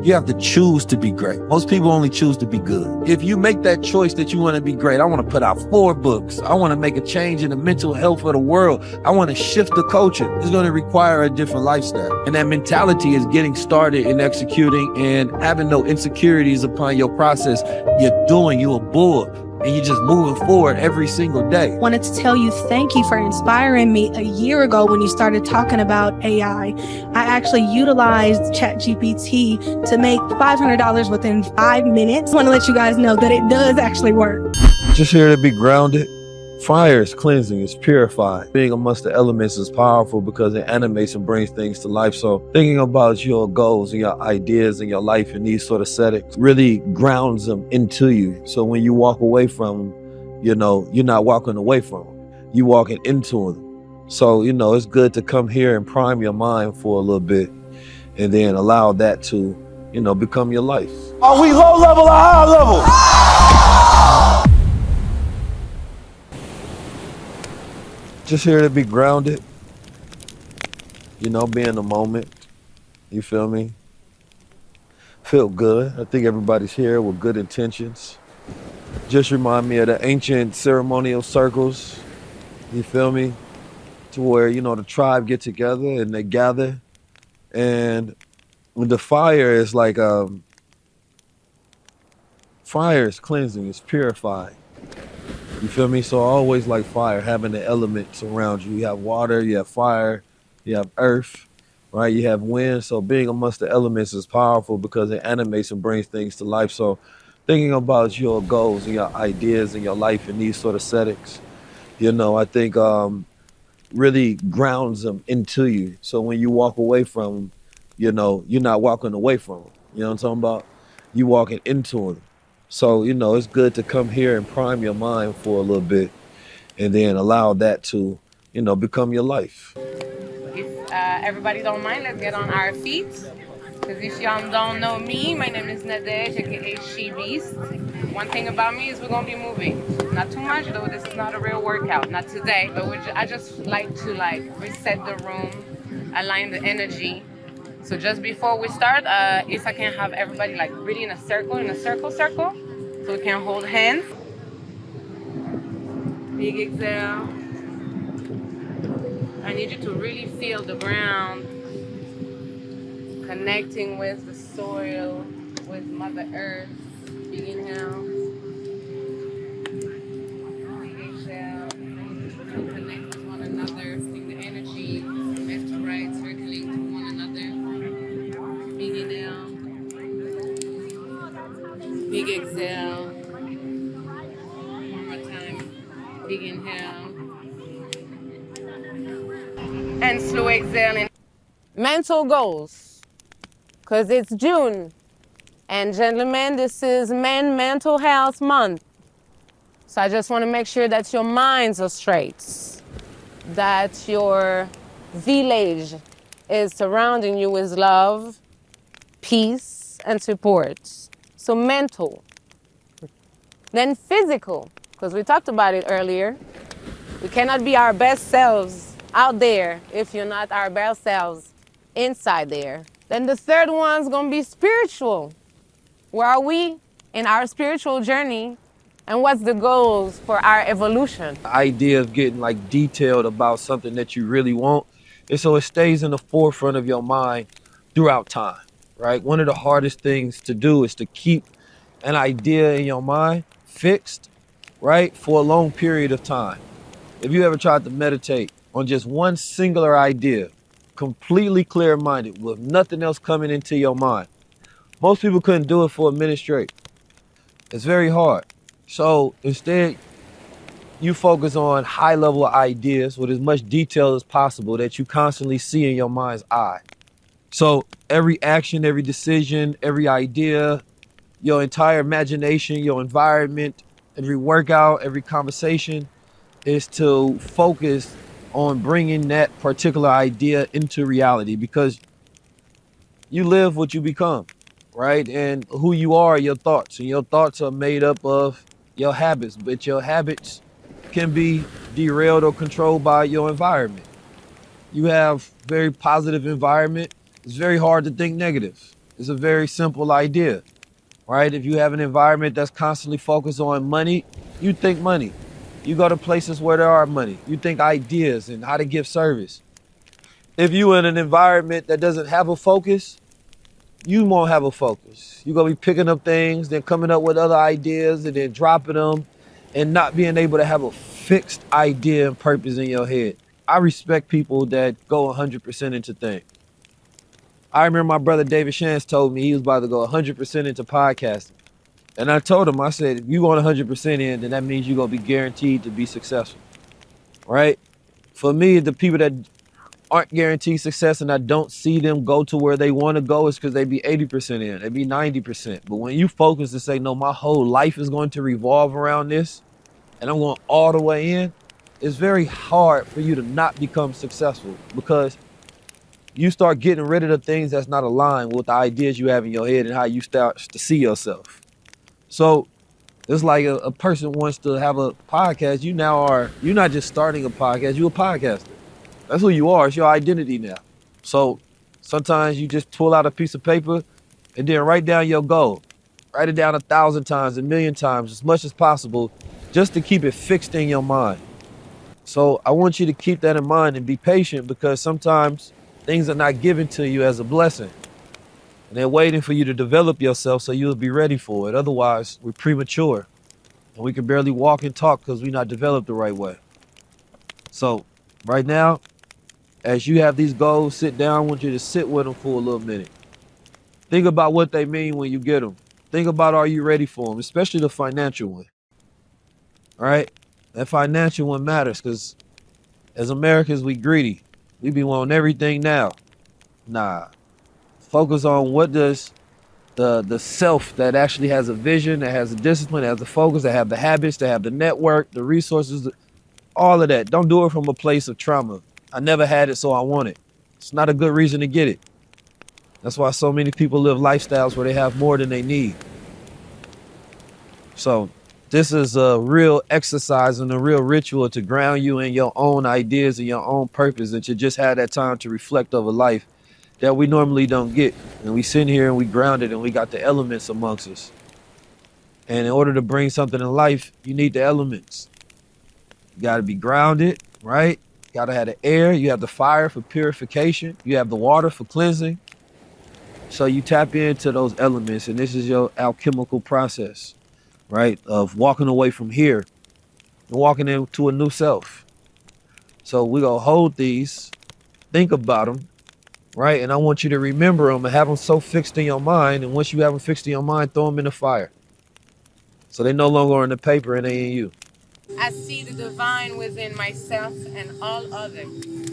You have to choose to be great. Most people only choose to be good. If you make that choice that you want to be great, I want to put out 4 books. I want to make a change in the mental health of the world. I want to shift the culture. It's going to require a different lifestyle. And that mentality is getting started in executing and having no insecurities upon your process. You're doing, you're a bull. And you're just moving forward every single day. Wanted to tell you thank you for inspiring me. A year ago when you started talking about AI, I actually utilized ChatGPT to make $500 within 5 minutes. I want to let you guys know that it does actually work. Just here to be grounded. Fire is cleansing, it's purifying. Being amongst the elements is powerful because it animates and brings things to life. So thinking about your goals and your ideas and your life in these sort of settings really grounds them into you. So when you walk away from them, you're not walking away from them, you're walking into them. So, it's good to come here and prime your mind for a little bit and then allow that to, become your life. Are we low level or high level? Just here to be grounded, be in the moment, you feel me? Feel good. I think everybody's here with good intentions. Just remind me of the ancient ceremonial circles, you feel me? To where, the tribe get together and they gather. And the fire is like, fire is cleansing, it's purifying. You feel me? So I always like fire, having the elements around you. You have water, you have fire, you have earth, right? You have wind. So being amongst the elements is powerful because it animates and brings things to life. So thinking about your goals and your ideas and your life in these sort of settings, I think really grounds them into you. So when you walk away from them, you're not walking away from them. You know what I'm talking about? You walking into them. So, it's good to come here and prime your mind for a little bit and then allow that to, become your life. If everybody don't mind, let's get on our feet. Because if y'all don't know me, my name is Nadej, aka She Beast. One thing about me is we're going to be moving. Not too much, though. This is not a real workout. Not today. But I just like to reset the room, align the energy. So just before we start, if I can have everybody really in a circle, so we can hold hands. Big exhale. I need you to really feel the ground, connecting with the soil, with Mother Earth. Big inhale. Big exhale. Connect with one another, feel the energy, left to right, circling to one another. Big inhale. Big exhale. One more time. Big inhale. And slow exhale. Mental goals. Because it's June. And gentlemen, this is Men Mental Health Month. So I just want to make sure that your minds are straight. That your village is surrounding you with love, peace, and support. So mental. Then physical, because we talked about it earlier. We cannot be our best selves out there if you're not our best selves inside there. Then the third one's gonna be spiritual. Where are we in our spiritual journey? And what's the goals for our evolution? The idea of getting detailed about something that you really want, and so it stays in the forefront of your mind throughout time. Right? One of the hardest things to do is to keep an idea in your mind fixed, right, for a long period of time. If you ever tried to meditate on just one singular idea, completely clear-minded, with nothing else coming into your mind, most people couldn't do it for a minute straight. It's very hard. So instead, you focus on high-level ideas with as much detail as possible that you constantly see in your mind's eye. So every action, every decision, every idea, your entire imagination, your environment, every workout, every conversation is to focus on bringing that particular idea into reality, because you live what you become, right? And who you are your thoughts, and your thoughts are made up of your habits, but your habits can be derailed or controlled by your environment. You have very positive environment, it's very hard to think negative. It's a very simple idea, right? If you have an environment that's constantly focused on money, you think money. You go to places where there are money. You think ideas and how to give service. If you're in an environment that doesn't have a focus, you won't have a focus. You're going to be picking up things, then coming up with other ideas and then dropping them and not being able to have a fixed idea and purpose in your head. I respect people that go 100% into things. I remember my brother David Shantz told me he was about to go 100% into podcasting. And I told him, I said, if you want 100% in, then that means you're going to be guaranteed to be successful, right? For me, the people that aren't guaranteed success and I don't see them go to where they want to go is because they be 80% in, they be 90%. But when you focus and say, no, my whole life is going to revolve around this and I'm going all the way in, it's very hard for you to not become successful because you start getting rid of the things that's not aligned with the ideas you have in your head and how you start to see yourself. So it's like a person wants to have a podcast. You're not just starting a podcast, you're a podcaster. That's who you are. It's your identity now. So sometimes you just pull out a piece of paper and then write down your goal. Write it down 1,000 times, 1,000,000 times, as much as possible, just to keep it fixed in your mind. So I want you to keep that in mind and be patient because sometimes things are not given to you as a blessing. And they're waiting for you to develop yourself so you'll be ready for it. Otherwise, we're premature and we can barely walk and talk because we're not developed the right way. So right now, as you have these goals, sit down. I want you to sit with them for a little minute. Think about what they mean when you get them. Think about, are you ready for them, especially the financial one. All right? That financial one matters because as Americans, we greedy. We be wanting everything now. Nah. Focus on what does the self that actually has a vision, that has a discipline, that has a focus, that have the habits, that have the network, the resources, all of that. Don't do it from a place of trauma. I never had it, so I want it. It's not a good reason to get it. That's why so many people live lifestyles where they have more than they need. So this is a real exercise and a real ritual to ground you in your own ideas and your own purpose and to just have that time to reflect over life that we normally don't get. And we sit here and we grounded and we got the elements amongst us. And in order to bring something in life, you need the elements. You got to be grounded, right? You got to have the air. You have the fire for purification. You have the water for cleansing. So you tap into those elements, and this is your alchemical process, right? Of walking away from here and walking into a new self. So we're going to hold these, think about them, right? And I want you to remember them and have them so fixed in your mind. And once you have them fixed in your mind, throw them in the fire. So they no longer on the paper and they in you. I see the divine within myself and all others.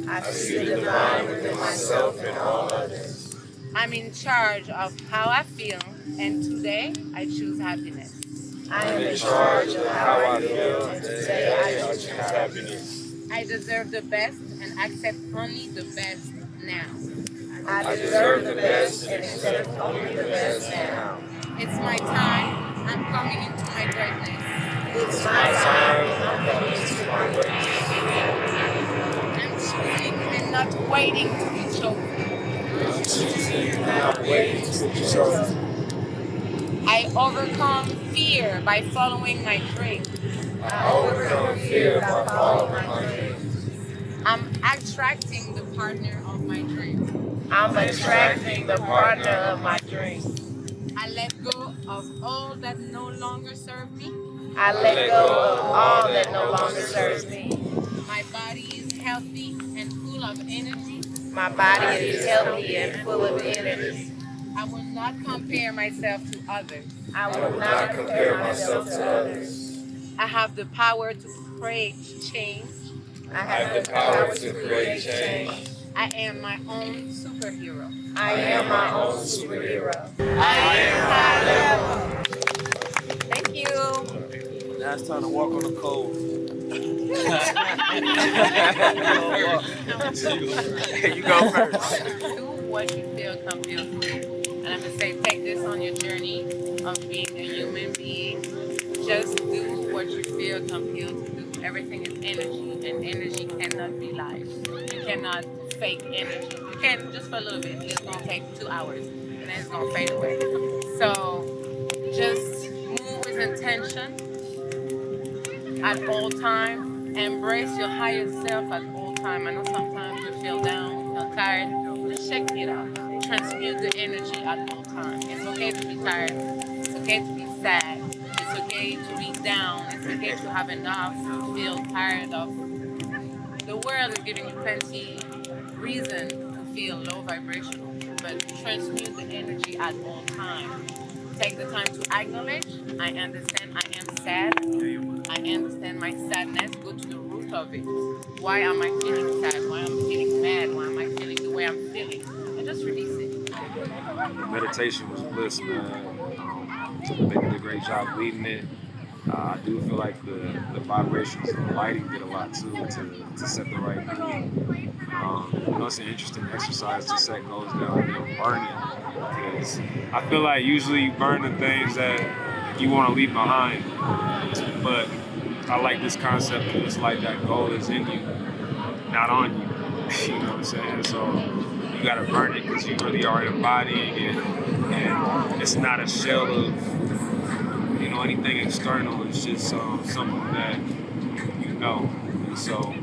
I see the divine within myself and all others. I'm in charge of how I feel, and today I choose happiness. I am in charge of how I feel, and today I choose happiness. I deserve the best and accept only the best now. I deserve the best and accept only the best now. It's my time. I'm coming into my greatness. It's my time. I'm coming into my greatness. I'm choosing and not waiting to be chosen. I'm choosing and not waiting to be chosen. I overcome fear by following my dreams. I overcome fear by following my dreams. I'm attracting the partner of my dreams. I'm attracting the partner of my dreams. I let go of all that no longer serve me. I let go of all that no longer serves me. My body is healthy and full of energy. My body is healthy and full of energy. I will not compare myself to others. I will not compare myself to others. I have the power to create change. I have the power to create change. I am my own superhero. I am my own superhero. I am high level. Thank you. Now it's time to walk on the cold. You go first. Do what you feel compelled to do. And I'm going to say, take this on your journey of being a human being. Just do what you feel compelled to do. Everything is energy, and energy cannot be live. You cannot fake energy. You can just for a little bit. It's going to take 2 hours. and then it's gonna fade away. So just move with intention at all time. Embrace your higher self at all time. I know sometimes we feel down, we feel tired. Just check it out. Transmute the energy at all time. It's okay to be tired. It's okay to be sad. It's okay to be down. It's okay to have enough, to feel tired of. The world is giving you plenty reason to feel low vibrational, but transmute the energy at all time. Take the time to acknowledge, I understand I am sad. I understand my sadness. Go to the root of it. Why am I feeling sad? Why am I feeling mad? Why am I feeling the way I'm feeling? And just release it. Meditation was bliss, man. They did a great job leading it. I do feel like the vibrations and the lighting did a lot too to set the right mood. It's an interesting exercise to set goals down and burn it. Because I feel like usually you burn the things that you want to leave behind. But I like this concept that it's like that goal is in you, not on you. You know what I'm saying? So you gotta burn it because you really are embodying it, and it's not a shell of anything external. It's just something that you know. And so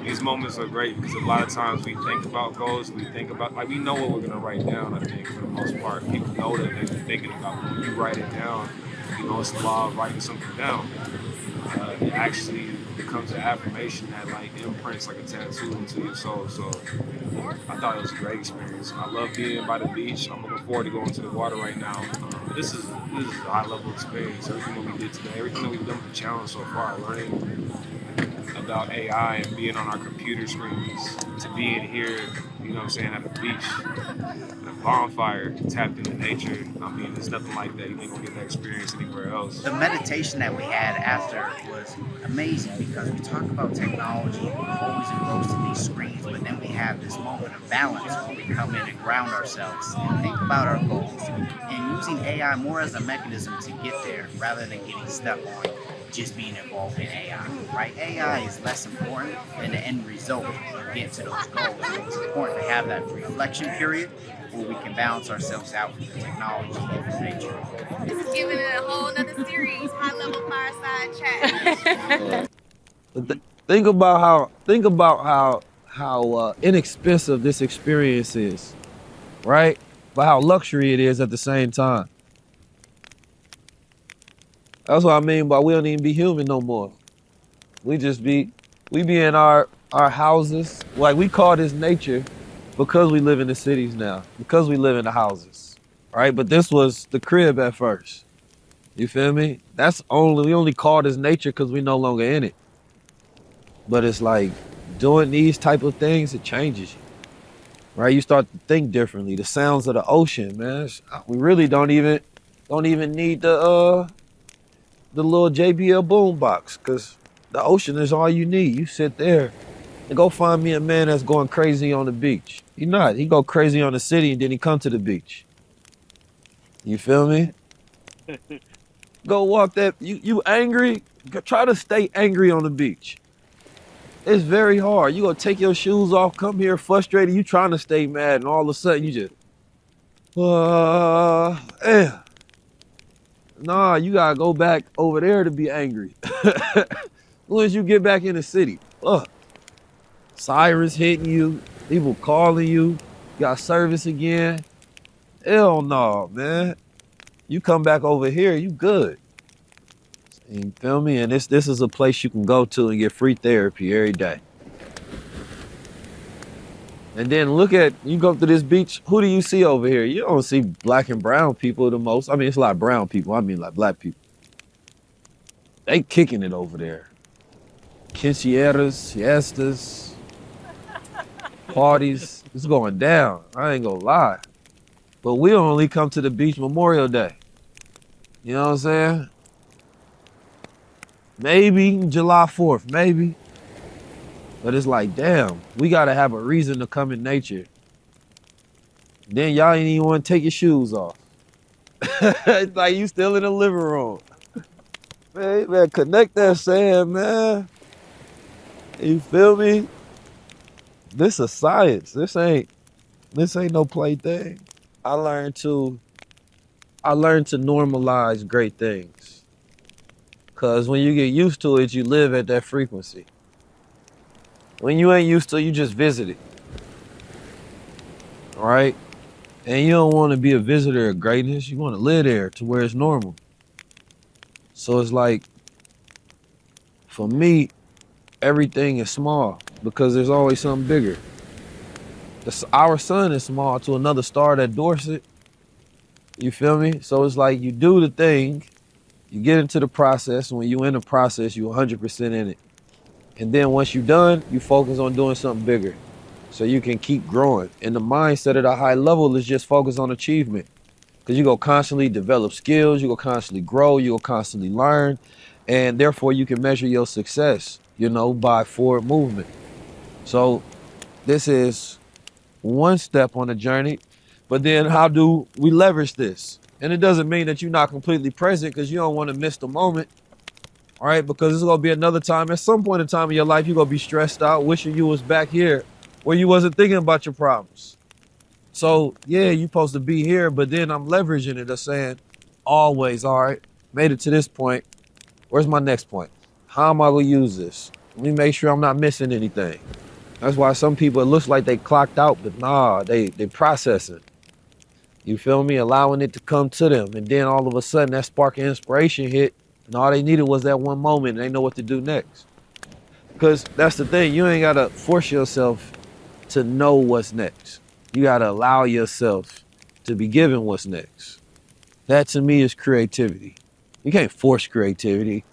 these moments are great because a lot of times we think about goals, we think about, like, we know what we're gonna write down. I think for the most part, people know that they're thinking about when you write it down. It's the law of writing something down. It actually becomes an affirmation that like imprints like a tattoo into your soul. So I thought it was a great experience. I love being by the beach. I'm looking forward to going to the water right now. This is a high level experience. Everything that we did today, everything that we've done with the challenge so far, learning about AI and being on our computer screens to being here, at the beach, the bonfire, tapped into nature. I mean, there's nothing like that. You ain't gonna get that experience anywhere else. The meditation that we had after was amazing because we talk about technology, we're always engrossed in these screens, but then we have this moment of balance where we come in and ground ourselves and think about our goals and using AI more as a mechanism to get there rather than getting stuck on just being involved in AI, right? AI is less important than the end result of getting to those goals. So it's important to have that reflection period where we can balance ourselves out from the technology and from nature. This is giving it a whole nother series, High Level Fireside Chat. Think about how inexpensive this experience is, right? But how luxury it is at the same time. That's what I mean by we don't even be human no more. We be in our houses. Like, we call this nature because we live in the cities now, because we live in the houses, right? But this was the crib at first. You feel me? We only call this nature because we no longer in it. But it's like doing these type of things, it changes you, right? You start to think differently. The sounds of the ocean, man. We really don't even need the little JBL boombox, because the ocean is all you need. You sit there and go find me a man that's going crazy on the beach. He not. He go crazy on the city and then he come to the beach. You feel me? Go walk that. You angry? Try to stay angry on the beach. It's very hard. You gonna take your shoes off, come here frustrated. You trying to stay mad, and all of a sudden you just, Nah, you gotta go back over there to be angry. As soon as you get back in the city, sirens hitting you, people calling you, got service again. Hell no, man. You come back over here, you good. You feel me? And this is a place you can go to and get free therapy every day. And then you go to this beach, who do you see over here? You don't see black and brown people the most. I mean, it's a lot of brown people. I mean, like black people. They kicking it over there. Quinceañeras, siestas, parties. It's going down. I ain't gonna lie. But we only come to the beach Memorial Day. You know what I'm saying? Maybe July 4th, maybe. But it's like, damn, we gotta have a reason to come in nature. Then y'all ain't even want to take your shoes off. It's like you still in the living room. Man, connect that sand, man. You feel me? This is science. This ain't no plaything. I learned to normalize great things. Cause when you get used to it, you live at that frequency. When you ain't used to it, you just visit it. All right? And you don't want to be a visitor of greatness. You want to live there to where it's normal. So it's like, for me, everything is small because there's always something bigger. Our sun is small to another star that dwarfs it. You feel me? So it's like you do the thing, you get into the process, and when you in the process, you 100% in it. And then once you're done, you focus on doing something bigger so you can keep growing. And the mindset at a high level is just focus on achievement. Because you go constantly develop skills, you go constantly grow, you go constantly learn, and therefore you can measure your success, you know, by forward movement. So this is one step on the journey, but then how do we leverage this? And it doesn't mean that you're not completely present because you don't want to miss the moment, all right? Because there's going to be another time, at some point in time in your life, you're going to be stressed out, wishing you was back here where you wasn't thinking about your problems. So yeah, you're supposed to be here, but then I'm leveraging it of saying always, all right, made it to this point. Where's my next point? How am I going to use this? Let me make sure I'm not missing anything. That's why some people, it looks like they clocked out, but nah, they processing. You feel me? Allowing it to come to them. And then all of a sudden that spark of inspiration hit, and all they needed was that one moment, and they know what to do next. Because that's the thing, you ain't got to force yourself to know what's next. You got to allow yourself to be given what's next. That to me is creativity. You can't force creativity.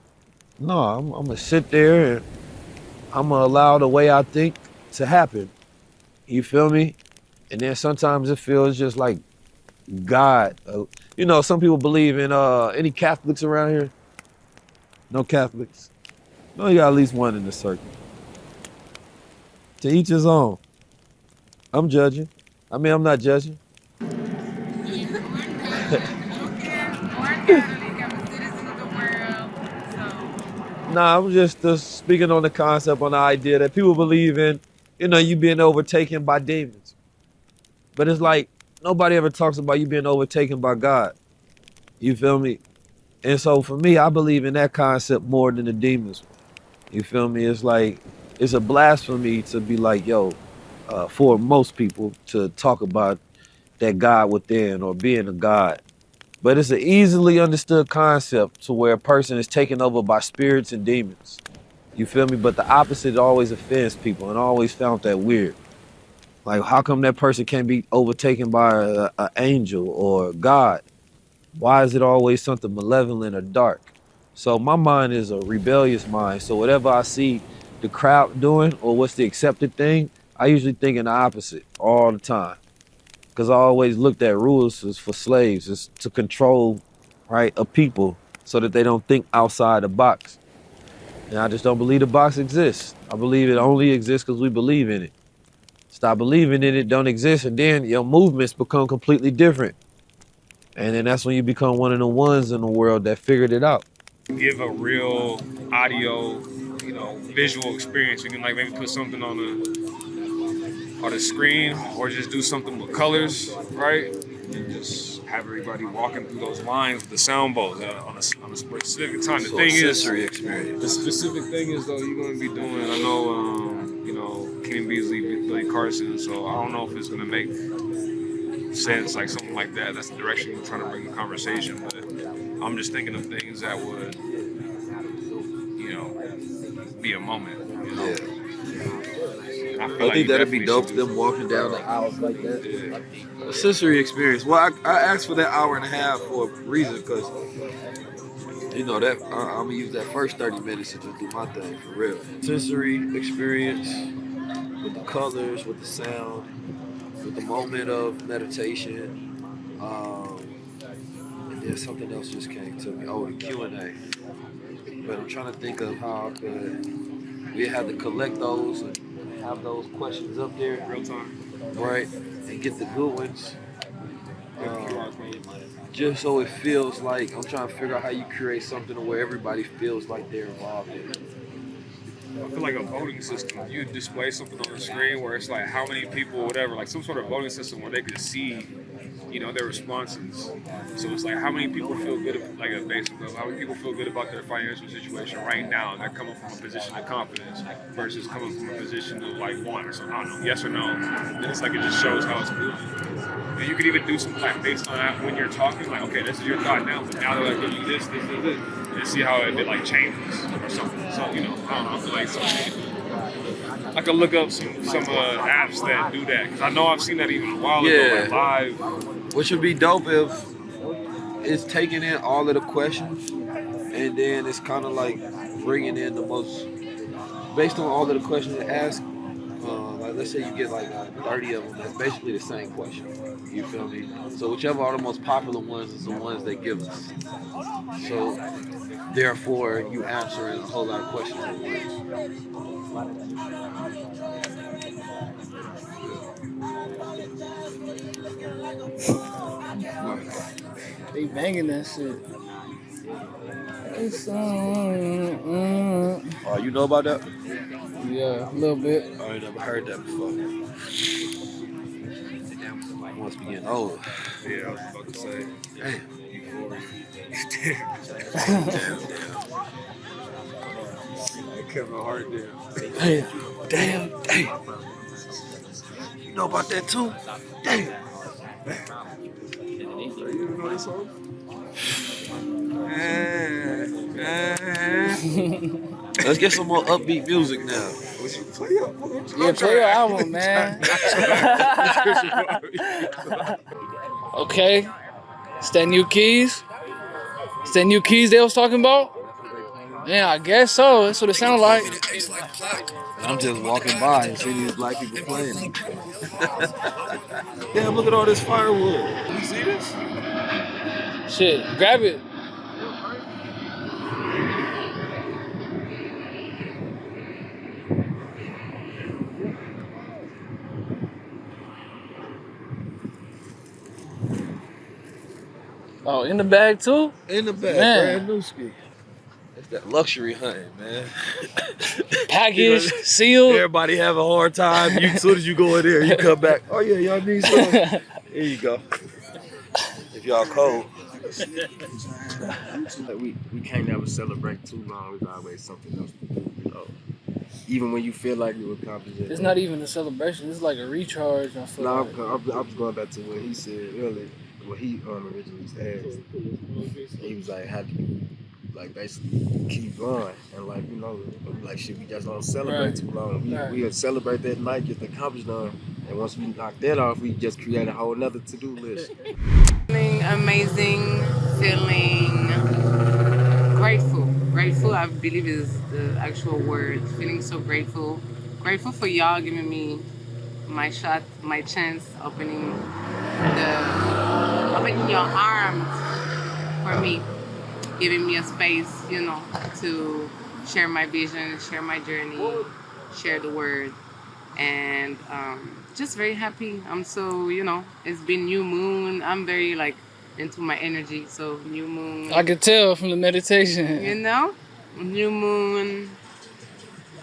No, I'm going to sit there and I'm going to allow the way I think to happen. You feel me? And then sometimes it feels just like God. You know, some people believe in any Catholics around here? No Catholics? No, you got at least one in the circle. To each his own. I'm judging. I mean, I'm not judging. Nah, I'm just speaking on the concept, on the idea that people believe in, you know, you being overtaken by demons. But it's like, nobody ever talks about you being overtaken by God. You feel me? And so for me, I believe in that concept more than the demons. You feel me? It's like, it's a blasphemy to be like, yo, for most people to talk about that God within or being a God. But it's an easily understood concept to where a person is taken over by spirits and demons. You feel me? But the opposite always offends people, and I always found that weird. Like, how come that person can't be overtaken by an angel or God? Why is it always something malevolent or dark? So my mind is a rebellious mind. So whatever I see the crowd doing or what's the accepted thing, I usually think in the opposite all the time. Because I always looked at rules as for slaves, is to control, right, a people so that they don't think outside the box. And I just don't believe the box exists. I believe it only exists because we believe in it. Stop believing in it, don't exist, and then your movements become completely different. And then that's when you become one of the ones in the world that figured it out. Give a real audio, you know, visual experience. You can like maybe put something on the screen, or just do something with colors, right? And just have everybody walking through those lines with the sound bowls on a specific time. The So thing is, sensory experience. the specific thing is though, you're going to be doing. I know, you know, Kenny Beasley, Billy Carson. So I don't know if it's going to make sense, like something like that. That's the direction we're trying to bring the conversation. But I'm just thinking of things that would, you know, be a moment. You know? Yeah. I I think that'd be dope, them walking down the aisles like that. Yeah. A sensory experience. Well, I asked for that hour and a half for a reason, because, you know, that I'm going to use that first 30 minutes to just do my thing, for real. Sensory experience with the colors, with the sound, with the moment of meditation. And then something else just came to me. Oh, the Q&A. But I'm trying to think of how I could, we had to collect those and have those questions up there. Real time. Right? And get the good ones. Just so it feels like, I'm trying to figure out how you create something where everybody feels like they're involved in it. I feel like a voting system. You display something on the screen where it's like how many people, whatever, like some sort of voting system where they could see you know, their responses. So it's like, how many people feel good, like a basic level, how many people feel good about their financial situation right now that coming from a position of confidence versus coming from a position of like one or something, I don't know, yes or no. And it's like, it just shows how it's moving. And you could even do some like based on that when you're talking, like, okay, this is your thought now, but now they're like, do this, and see how if it like changes or something. So, you know, I don't know, I feel like something. I could look up some apps that do that, because I know I've seen that even a while ago, like live. Which would be dope if it's taking in all of the questions, and then it's kind of like bringing in the most, based on all of the questions it asks. Like let's say you get like 30 of them, that's basically the same question. You feel me? So whichever are the most popular ones is the ones they give us. So therefore, you answering a whole lot of questions at once. They banging that shit. Oh, you know about that? Yeah, a little bit. I ain't never heard that before. I must be getting old. Yeah, I was about to say. Damn. I kept my heart down. Damn. You know about that too? Damn. You know this song? Let's get some more upbeat music now. Yeah, play your album, man. Okay. Is that new keys? Is that new keys they was talking about? Yeah, I guess so. That's what it sounded like. I'm just walking by and see these black people playing. Damn, look at all this firewood. You see this? Shit, grab it. Oh, in the bag too? In the bag, Man. brand new ski. It's that luxury hunting, man. Package, You know, sealed. everybody have a hard time. As soon as you go in there, you come back. Oh yeah, y'all need some. Here you go. If y'all cold. We can't never celebrate too long. There's always something else to do, you know. Even when you feel like you accomplished it. It's not even a celebration. It's like a recharge. I feel like. I was going back to what he said earlier. What he originally asked. He was like, how do you like basically keep going? And like, you know, like shit, we just don't celebrate too long. We'll celebrate that night, get the accomplished done. And once we knock that off, we just create a whole nother to-do list. Feeling amazing, feeling grateful. Grateful, I believe, is the actual word. Feeling so grateful. Grateful for y'all giving me my shot, my chance, opening your arms for me, giving me a space, you know, to share my vision, share my journey, share the word, and just very happy. I'm so, you know, it's been new moon. I'm very like into my energy, so new moon. I could tell from the meditation. You know, new moon.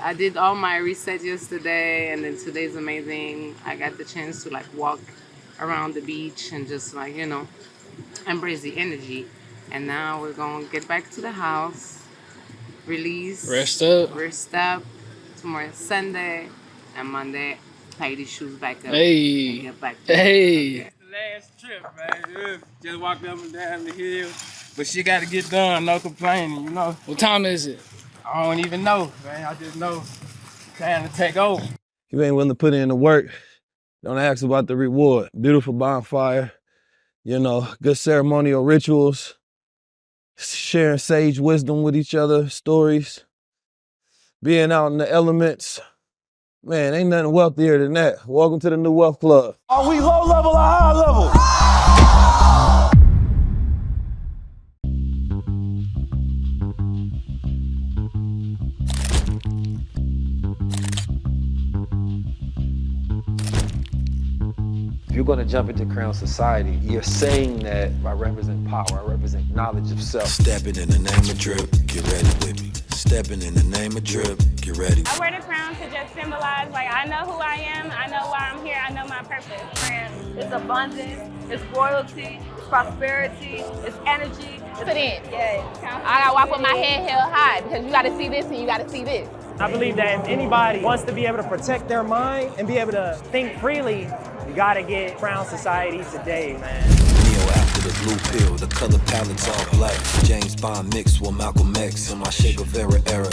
I did all my reset yesterday, and then today's amazing. I got the chance to like walk around the beach and just like, you know, embrace the energy. And now we're gonna get back to the house, release, Rest up. Tomorrow is Sunday, and Monday, tie these shoes back up. Hey. And get back to Hey. Last trip, man. Just walked up and down the hill. But shit got to get done, no complaining, you know. What time is it? I don't even know, man. I just know time to take over. You ain't willing to put in the work, don't ask about the reward. Beautiful bonfire, you know, good ceremonial rituals, sharing sage wisdom with each other, stories, being out in the elements. Man, ain't nothing wealthier than that. Welcome to the New Wealth Club. Are we low level or high level? If you're going to jump into Crownz society. You're saying that I represent power, I represent knowledge of self. Stepping in the name of drip, get ready with me. Stepping in the name of drip, get ready. I wear the crown to just symbolize, like, I know who I am, I know why I'm here, I know my purpose. It's abundance, it's royalty, it's prosperity, it's energy. Put in. Yeah. I gotta walk with my head held high because you gotta see this and you gotta see this. I believe that if anybody wants to be able to protect their mind and be able to think freely, you gotta get Crownz society today, man. Neo after the blue pill, the color palette's all black. James Bond mixed with Malcolm X in my Che Guevara era.